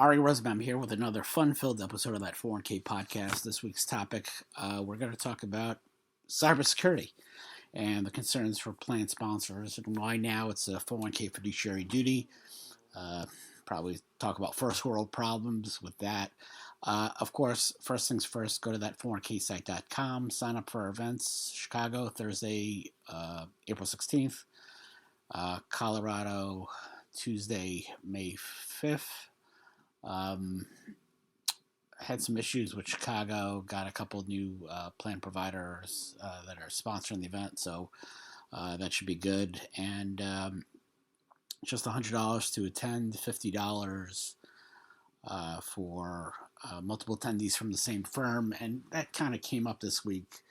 Ari Rosenbaum here with another fun-filled episode of that 401k podcast. This week's topic, we're going to talk about cybersecurity and the concerns for plan sponsors and why now it's a 401k fiduciary duty. Probably talk about first world problems with that. Of course, first things first, go to that 401ksite.com, sign up for our events. Chicago, Thursday, April 16th. Colorado, Tuesday, May 5th. Had some issues with Chicago, got a couple new plan providers that are sponsoring the event, so that should be good. And just $100 to attend, $50 for multiple attendees from the same firm, and that kind of came up this week.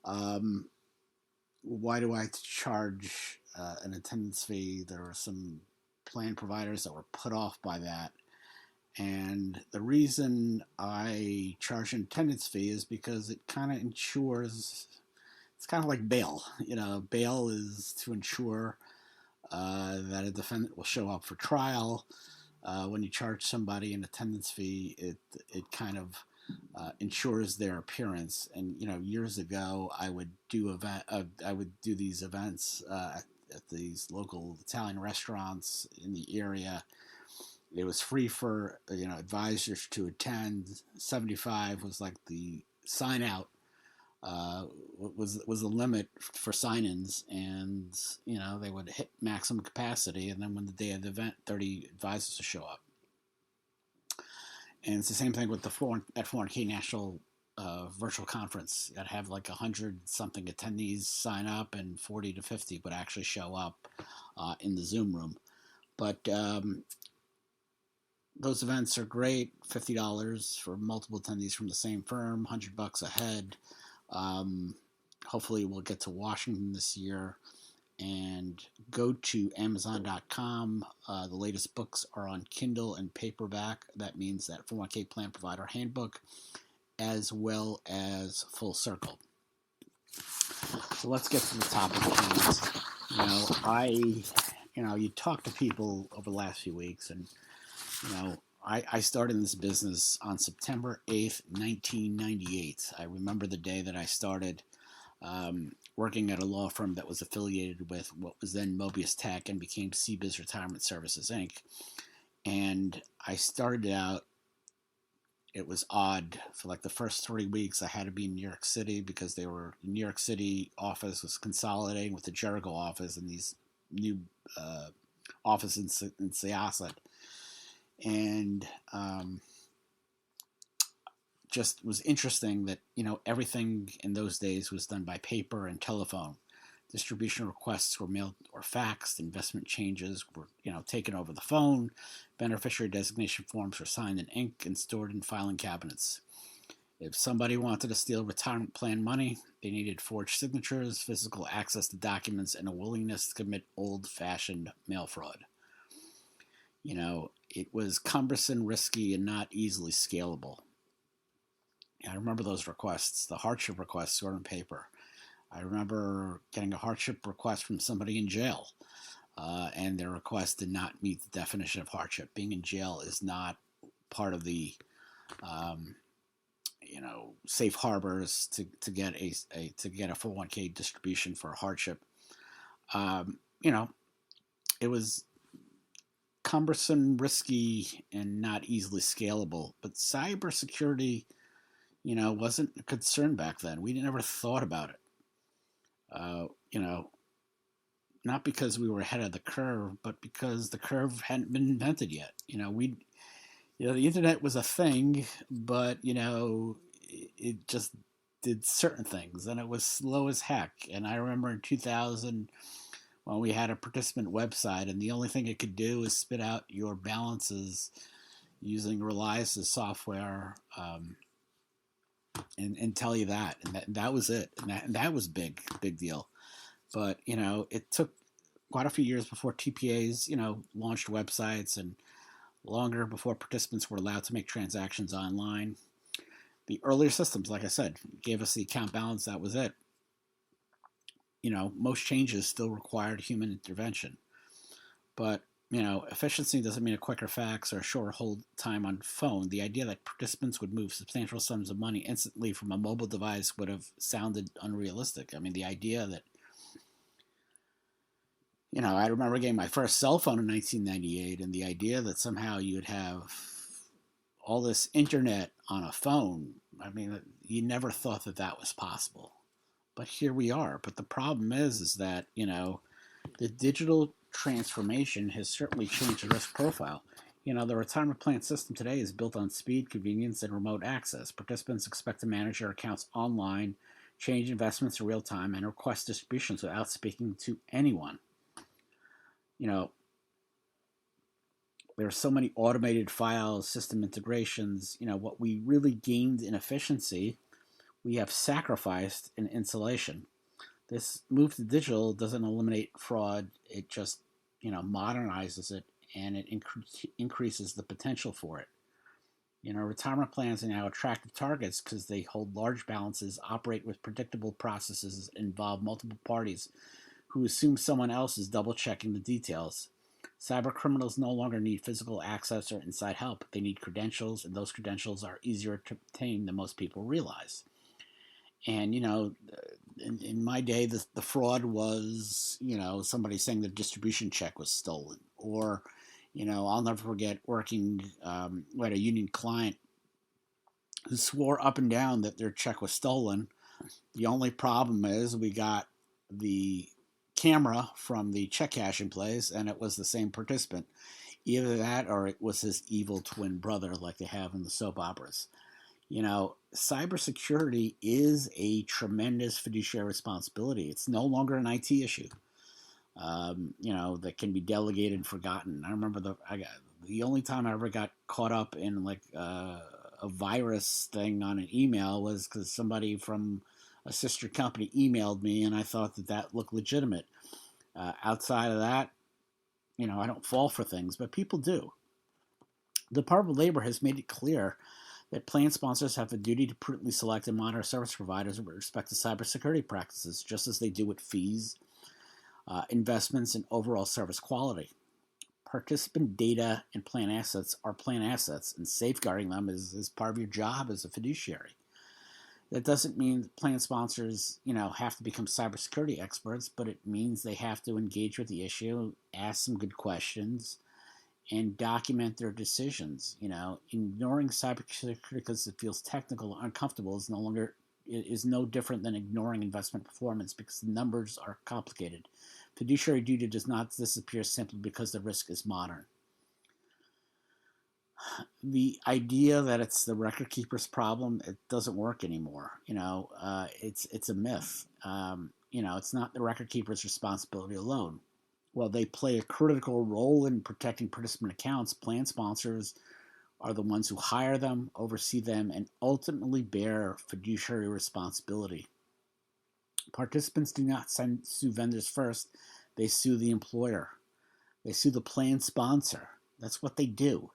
Why do I have to charge an attendance fee? There were some plan providers that were put off by that. And the reason I charge an attendance fee is because it kind of ensures, it's kind of like bail. Bail is to ensure that a defendant will show up for trial. When you charge somebody an attendance fee, it kind of ensures their appearance. And years ago, I would do these events at these local Italian restaurants in the area. It was free for advisors to attend. $75 was like the sign out was the limit for sign-ins, and they would hit maximum capacity, and then when the day of the event, 30 advisors would show up. And it's the same thing with the 401k National virtual conference. I'd have like 100 something attendees sign up, and 40 to 50 would actually show up in the Zoom room. But those events are great. $50 for multiple attendees from the same firm, $100 a head. Hopefully we'll get to Washington this year. And go to Amazon.com. The latest books are on Kindle and paperback. That means that 401k Plan Provider Handbook, as well as Full Circle. So let's get to the topic at hand. You talk to people over the last few weeks, and I started in this business on September 8th, 1998. I remember the day that I started working at a law firm that was affiliated with what was then Mobius Tech and became CBiz Retirement Services, Inc. And I started out, it was odd. For like the first 3 weeks, I had to be in New York City because the New York City office was consolidating with the Jericho office and these new offices in Syosset. And just was interesting that everything in those days was done by paper and telephone. Distribution requests were mailed or faxed. Investment changes were taken over the phone. Beneficiary designation forms were signed in ink and stored in filing cabinets. If somebody wanted to steal retirement plan money, they needed forged signatures, physical access to documents, and a willingness to commit old-fashioned mail fraud. It was cumbersome, risky, and not easily scalable. I remember those requests. The hardship requests were on paper. I remember getting a hardship request from somebody in jail, and their request did not meet the definition of hardship. Being in jail is not part of the, safe harbors to get a 401k distribution for hardship. It was cumbersome, risky, and not easily scalable. But cybersecurity, wasn't a concern back then. We never thought about it. Not because we were ahead of the curve, but because the curve hadn't been invented yet. The internet was a thing, but it just did certain things, and it was slow as heck. And I remember in 2000. When we had a participant website, and the only thing it could do is spit out your balances using Relias' software, and tell you that, and that was it, and that was big deal. But it took quite a few years before TPAs launched websites, and longer before participants were allowed to make transactions online. The earlier systems, like I said, gave us the account balance. That was it. Most changes still required human intervention. But Efficiency doesn't mean a quicker fax or a shorter hold time on phone. The idea that participants would move substantial sums of money instantly from a mobile device would have sounded unrealistic. I mean, the idea that, I remember getting my first cell phone in 1998, and the idea that somehow you'd have all this internet on a phone, I mean, you never thought that that was possible. But here we are. But the problem is that, the digital transformation has certainly changed the risk profile. The retirement plan system today is built on speed, convenience, and remote access. Participants expect to manage their accounts online, change investments in real time, and request distributions without speaking to anyone. You know, there are so many automated file system integrations. What we really gained in efficiency, we have sacrificed in insulation. This move to digital doesn't eliminate fraud, it just, modernizes it, and it increases the potential for it. Retirement plans are now attractive targets because they hold large balances, operate with predictable processes, involve multiple parties who assume someone else is double checking the details. Cyber criminals no longer need physical access or inside help. They need credentials, and those credentials are easier to obtain than most people realize. And, in my day, the fraud was, somebody saying the distribution check was stolen. Or, I'll never forget working, we had a union client who swore up and down that their check was stolen. The only problem is we got the camera from the check cashing place, and it was the same participant. Either that or it was his evil twin brother, like they have in the soap operas. Cybersecurity is a tremendous fiduciary responsibility. It's no longer an IT issue, that can be delegated and forgotten. I remember the only time I ever got caught up in like a virus thing on an email was because somebody from a sister company emailed me, and I thought that looked legitimate. Outside of that, I don't fall for things, but people do. The Department of Labor has made it clear that plan sponsors have a duty to prudently select and monitor service providers with respect to cybersecurity practices, just as they do with fees, investments, and overall service quality. Participant data and plan assets are plan assets, and safeguarding them is part of your job as a fiduciary. That doesn't mean plan sponsors, have to become cybersecurity experts, but it means they have to engage with the issue, ask some good questions, and document their decisions. Ignoring cybersecurity because it feels technical or uncomfortable is no different than ignoring investment performance because the numbers are complicated. Fiduciary duty does not disappear simply because the risk is modern. The idea that it's the record keeper's problem, it doesn't work anymore. It's a myth. It's not the record keeper's responsibility alone. While they play a critical role in protecting participant accounts, plan sponsors are the ones who hire them, oversee them, and ultimately bear fiduciary responsibility. Participants do not sue vendors first. They sue the employer. They sue the plan sponsor. That's what they do.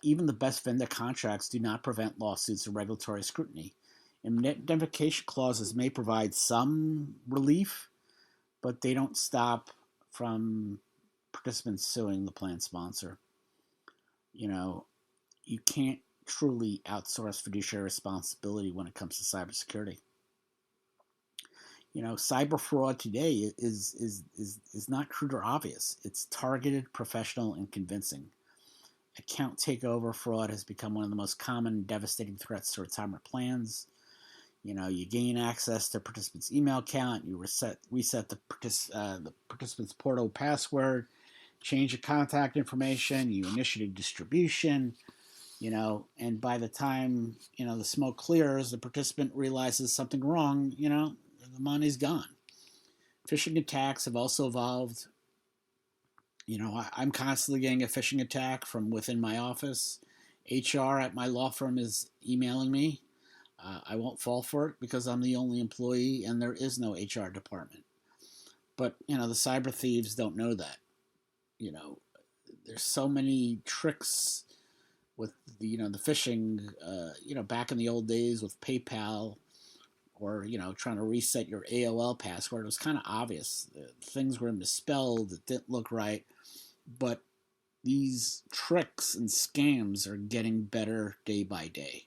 Even the best vendor contracts do not prevent lawsuits or regulatory scrutiny. Indemnification clauses may provide some relief, but they don't stop from participants suing the plan sponsor. You can't truly outsource fiduciary responsibility when it comes to cybersecurity. Cyber fraud today is not crude or obvious. It's targeted, professional, and convincing. Account takeover fraud has become one of the most common and devastating threats to retirement plans. You gain access to participants' email account, you reset the participant's portal password, change your contact information, you initiate distribution, and by the time, the smoke clears, the participant realizes something wrong, the money's gone. Phishing attacks have also evolved. I'm constantly getting a phishing attack from within my office. HR at my law firm is emailing me. I won't fall for it because I'm the only employee and there is no HR department. But, the cyber thieves don't know that. There's so many tricks with the phishing, back in the old days with PayPal or, trying to reset your AOL password. It was kind of obvious. Things were misspelled. It didn't look right. but these tricks and scams are getting better day by day.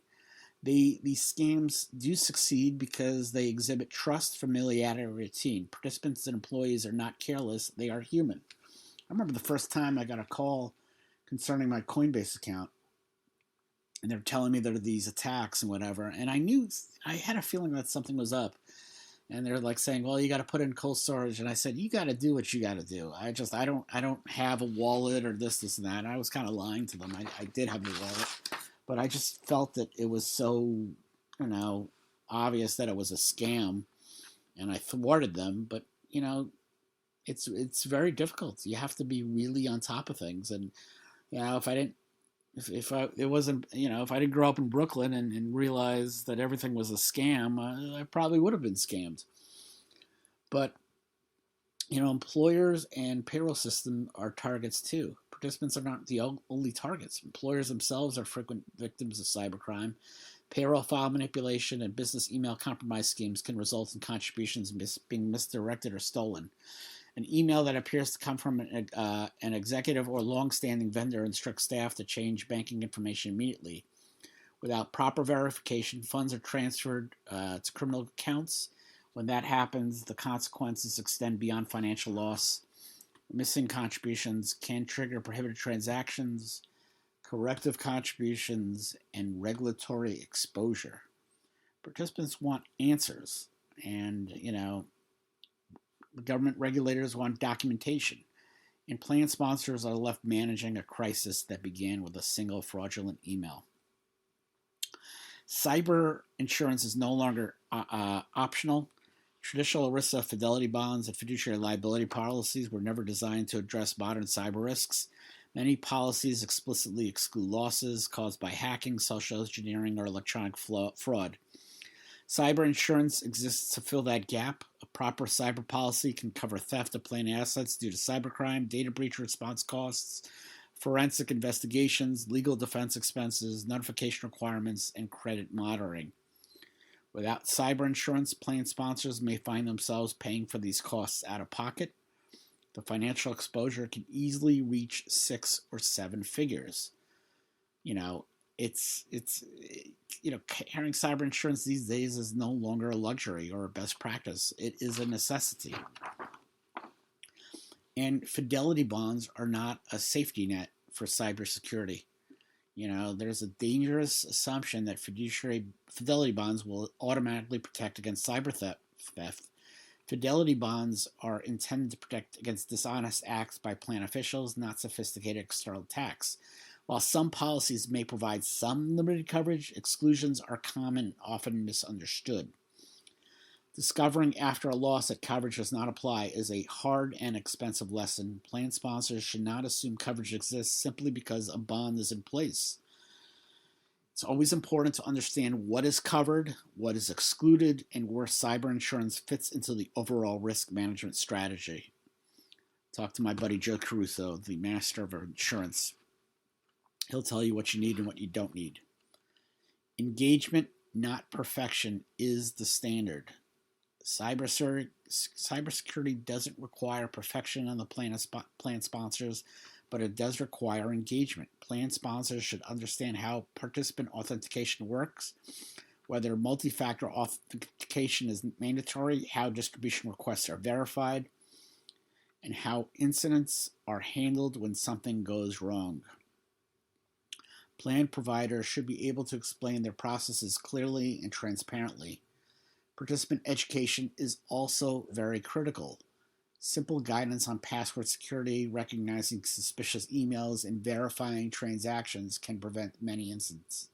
These scams do succeed because they exhibit trust, familiarity, and routine. Participants and employees are not careless, they are human. I remember the first time I got a call concerning my Coinbase account, and they're telling me there are these attacks and whatever, and I had a feeling that something was up. And they're like saying, "Well, you got to put in cold storage," and I said, "You got to do what you got to do. I don't have a wallet or this and that." And I was kind of lying to them. I did have a wallet, but I just felt that it was so, obvious that it was a scam, and I thwarted them. But it's very difficult. You have to be really on top of things, and if I didn't. If I it wasn't if I didn't grow up in Brooklyn and realize that everything was a scam, I probably would have been scammed. But employers and payroll system are targets too. Participants are not the only targets. Employers themselves are frequent victims of cybercrime. Payroll file manipulation and business email compromise schemes can result in contributions being misdirected or stolen. An email that appears to come from an executive or long-standing vendor instructs staff to change banking information immediately. Without proper verification, funds are transferred to criminal accounts. When that happens, the consequences extend beyond financial loss. Missing contributions can trigger prohibited transactions, corrective contributions, and regulatory exposure. Participants want answers, and the government regulators want documentation, and plan sponsors are left managing a crisis that began with a single fraudulent email. Cyber insurance is no longer optional. Traditional ERISA fidelity bonds and fiduciary liability policies were never designed to address modern cyber risks. Many policies explicitly exclude losses caused by hacking, social engineering, or electronic fraud. Cyber insurance exists to fill that gap. A proper cyber policy can cover theft of planned assets due to cybercrime, data breach response costs, forensic investigations, legal defense expenses, notification requirements, and credit monitoring. Without cyber insurance, plan sponsors may find themselves paying for these costs out of pocket. The financial exposure can easily reach 6 or 7 figures. It's carrying cyber insurance these days is no longer a luxury or a best practice. It is a necessity. And fidelity bonds are not a safety net for cybersecurity. There's a dangerous assumption that fidelity bonds will automatically protect against cyber theft. Fidelity bonds are intended to protect against dishonest acts by plan officials, not sophisticated external attacks. While some policies may provide some limited coverage, exclusions are common and often misunderstood. Discovering after a loss that coverage does not apply is a hard and expensive lesson. Plan sponsors should not assume coverage exists simply because a bond is in place. It's always important to understand what is covered, what is excluded, and where cyber insurance fits into the overall risk management strategy. Talk to my buddy Joe Caruso, the master of insurance. He'll tell you what you need and what you don't need. Engagement, not perfection, is the standard. Cybersecurity doesn't require perfection on the plan sponsors, but it does require engagement. Plan sponsors should understand how participant authentication works, whether multi-factor authentication is mandatory, how distribution requests are verified, and how incidents are handled when something goes wrong. Plan providers should be able to explain their processes clearly and transparently. Participant education is also very critical. Simple guidance on password security, recognizing suspicious emails, and verifying transactions can prevent many incidents.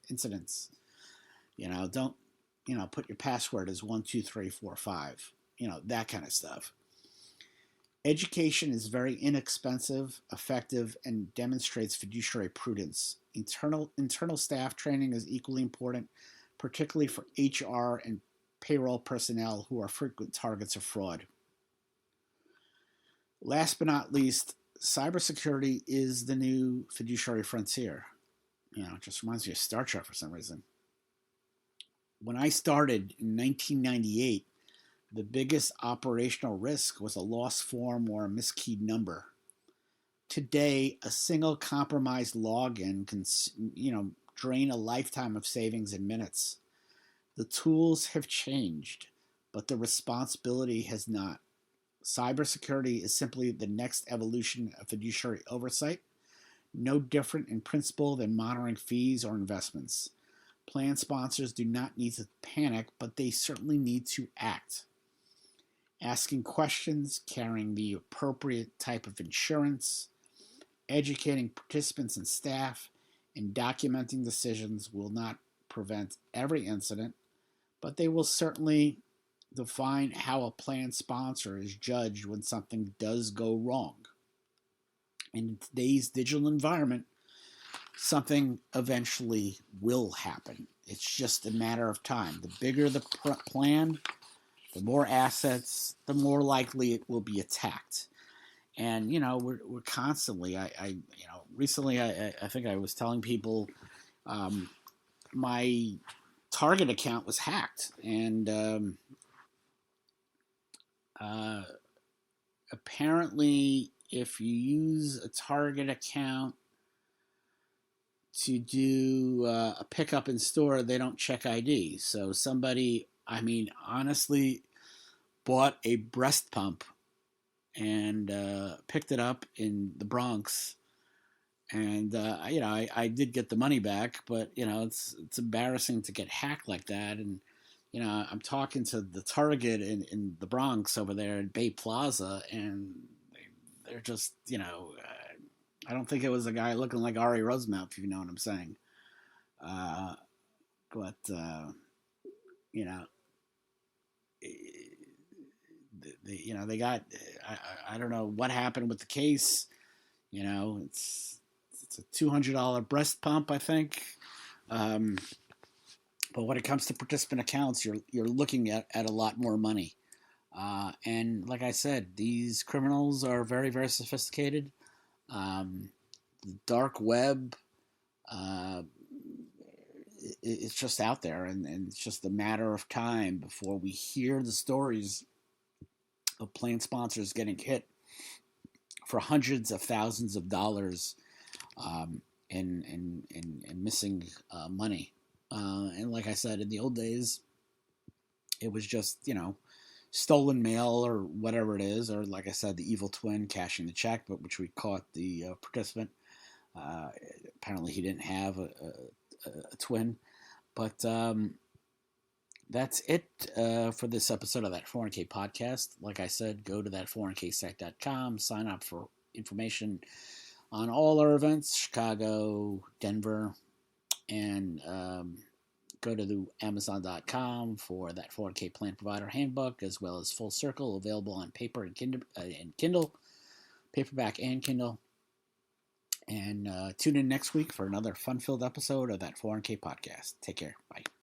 Don't put your password as 12345. That kind of stuff. Education is very inexpensive, effective, and demonstrates fiduciary prudence. Internal staff training is equally important, particularly for HR and payroll personnel who are frequent targets of fraud. Last but not least, cybersecurity is the new fiduciary frontier. It just reminds me of Star Trek for some reason. When I started in 1998, the biggest operational risk was a lost form or a miskeyed number. Today, a single compromised login can, drain a lifetime of savings in minutes. The tools have changed, but the responsibility has not. Cybersecurity is simply the next evolution of fiduciary oversight, no different in principle than monitoring fees or investments. Plan sponsors do not need to panic, but they certainly need to act. Asking questions, carrying the appropriate type of insurance, educating participants and staff, and documenting decisions will not prevent every incident, but they will certainly define how a plan sponsor is judged when something does go wrong. In today's digital environment, something eventually will happen. It's just a matter of time. The bigger the plan, the more assets, the more likely it will be attacked. And we're constantly. Recently I think I was telling people my Target account was hacked, and apparently, if you use a Target account to do a pickup in store, they don't check ID. So somebody, honestly, bought a breast pump and picked it up in the Bronx. And I did get the money back, but it's embarrassing to get hacked like that. And I'm talking to the Target in the Bronx over there at Bay Plaza, and they're just I don't think it was a guy looking like Ari Rosemount, if you know what I'm saying. But they got. I don't know what happened with the case. It's a $200 breast pump, I think. But when it comes to participant accounts, you're looking at a lot more money. And like I said, these criminals are very, very sophisticated. The dark web, it's just out there, and it's just a matter of time before we hear the stories of plan sponsors getting hit for hundreds of thousands of dollars and missing money. And like I said, in the old days, it was just, stolen mail or whatever it is, or like I said, the evil twin cashing the check, but which we caught the participant. Apparently, he didn't have a twin, but that's it for this episode of that 401k podcast. Like I said, go to that 401ksite.com, sign up for information on all our events, Chicago, Denver, and go to the Amazon.com for that 401k plan provider handbook, as well as Full Circle, available on paper and Kindle, paperback and Kindle. And tune in next week for another fun-filled episode of that 401k podcast. Take care. Bye.